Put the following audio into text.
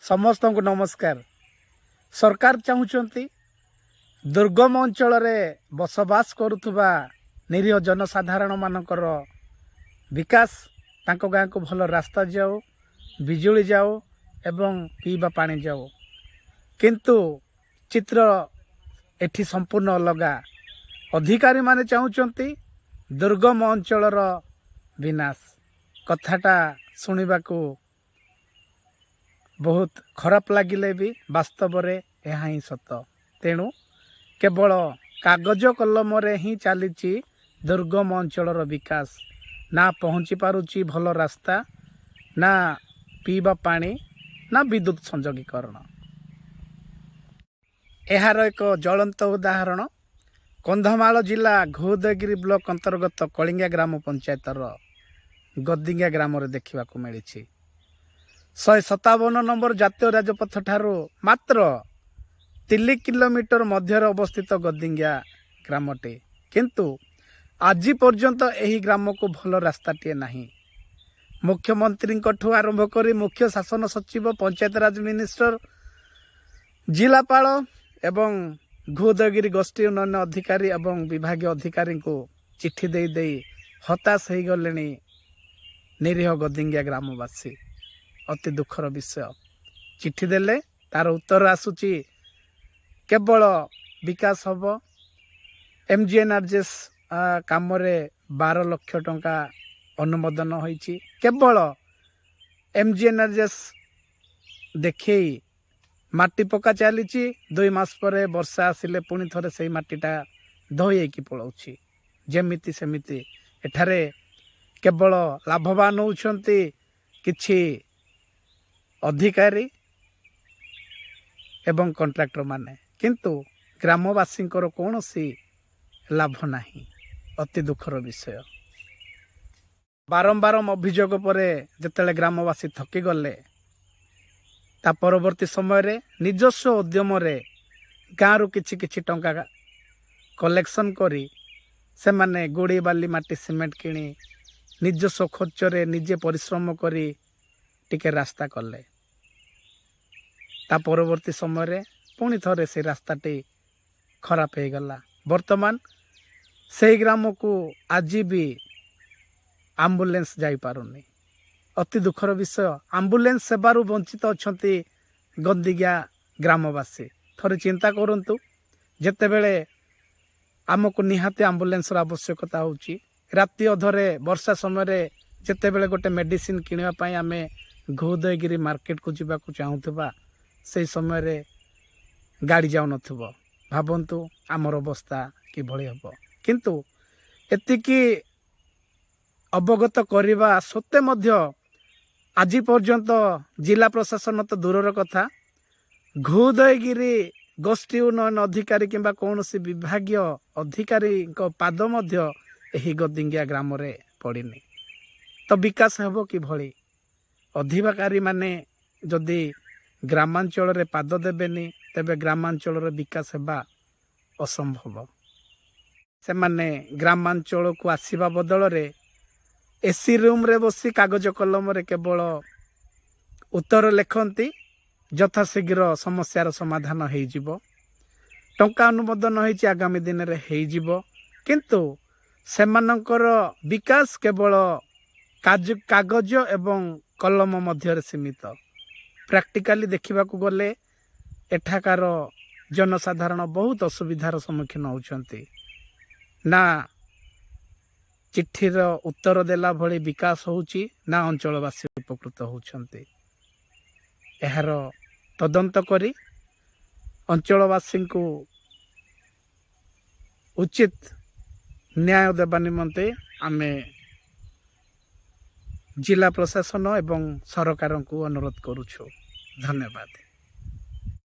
समस्त को नमस्कार। सरकार चाहूँगी दुर्गम अंचल बसवास करुवा निरीह जनसाधारण मानकर विकास तांको गाँ को भल रास्ता जाओ, बिजुली जाओ एवं पीवा पानी जाओ, किंतु चित्र एठी संपूर्ण अलगा। अधिकारी माने चाहूँगी दुर्गम अंचल विनाश। कथाटा शुणा को बहुत खराब लगिले भी वास्तव रे यह ही सत। तेणु केवल कागज कलम रे ही चली दुर्गम अंचल विकास। ना पहुँची पारुची भल रास्ता, ना पीवा पानी, ना विद्युत संयोगीकरण। यार एक ज्वलंत उदाहरण कंधमाल जिला घोदगिरी ब्लॉक अंतर्गत कलिंगा ग्राम पंचायतर गद्दिंगा ग्राम रे देखा मिली। 157 नंबर जातीय राजपथ ठारू मात्र 3 किलोमीटर मध्य अवस्थित गद्दिंगा ग्रामटे, किंतु आज पर्यंत यही ग्राम को भल रास्ताटे नहीं। मुख्यमंत्री आरंभ कर मुख्य शासन सचिव, पंचायतराज मिनिस्टर, जिलापाल एवं घोदगिरी गोष्ठी उन्नयन अधिकारी एवं विभाग अधिकारी को चिट्ठी दे दे हताश हो गले निरीह गद्दिंगा ग्रामवासी। अति दुखर विषय। चिट्ठी देले तार उत्तर आसूची केवल विकास हम। एमजीएनआरजेएस काम रे 12 लाख टंका अनुमोदन होईची। केवल एमजीएनआरजेएस देखे माटी पका चली 2 मास पर वर्षा आसिले पुणी थरे से माटीटा धोई की पलाउची। जेमिति सेमिति एठारे केवल लाभवान होउछंती किछि अधिकारी एवं कॉन्ट्रैक्टर माने, किंतु ग्रामवासी कौन सी लाभ नहीं। अति दुखर विषय। बारंबार अभियोग पर जिते ग्रामवासी थकी गले ता परवर्ती समय रे निजस्व उद्यम रे गाँव किछि किछि टंका कलेक्शन करी से माने गोड़ी बाली माटी सीमेंट किणी निजस्व खर्च रे निजे परिश्रम करी टिके रास्ता कले। ता परवर्ती समय रे पुणी थरे से रास्ताटी खराब हो गला। वर्तमान से ग्राम को आज भी एम्बुलेंस जाई पारुनी। अति दुखर विषय। एम्बुलेंस सेवारू वंचित अछंती गद्दिंगा ग्रामवासी। थरे चिंता करंतु, जेतेबेले आमको निहाती एम्बुलेंस आवश्यकता होची। राति अधरे वर्षा समय जेतेबेले गोटे मेडिसिन किनिबा पई आमे घोदगिरी मार्केट को जावा को चाहूथबा, से समय रे गाड़ी जाउ नथबो। भाबंतु आमर अवस्था कि भली हबो। किंतु एतिकी अवगत करिबा सत्ते मध्य आज पर्यंत जिला प्रशासन तो दूरर कथा, घोदगिरी गोष्ठी उन्नयन अधिकारी किंबा कौन सी विभागीय अधिकारी पाद मध्य एही गद्दिंगा ग्राम रे पड़िनी। तो विकास हेबो कि भली? अधिकारी माने जदि ग्रामांचल रे पाद देबेनी तेबे ग्रामांचल रे विकास हेबा असंभव। से माने ग्रामांचल को आसीबा बदल रे एसी रूम रे बसी कागज कलम रे केवल उत्तर लेखंती, यथाशीघ्र समस्यार समाधान हो जिवो। टंका अनुमोदन होईची आगामी दिन रे हो जिवो, किंतु सेमानंकर विकास केवल कागज एवं कलम मध्य सीमित। प्रैक्टिकली देखा गले एठाकार जनसाधारण बहुत असुविधार सम्मुखीन होउछंती। ना चिट्ठीर उत्तर देला भली विकास होउची, ना अंचलवासी उपकृत होउछंती। एहार तदंत करी अंचलवासी को उचित न्याय देवा निमंते आमे जिला प्रशासन एवं सरकार को अनुरोध करुछु। धन्यवाद।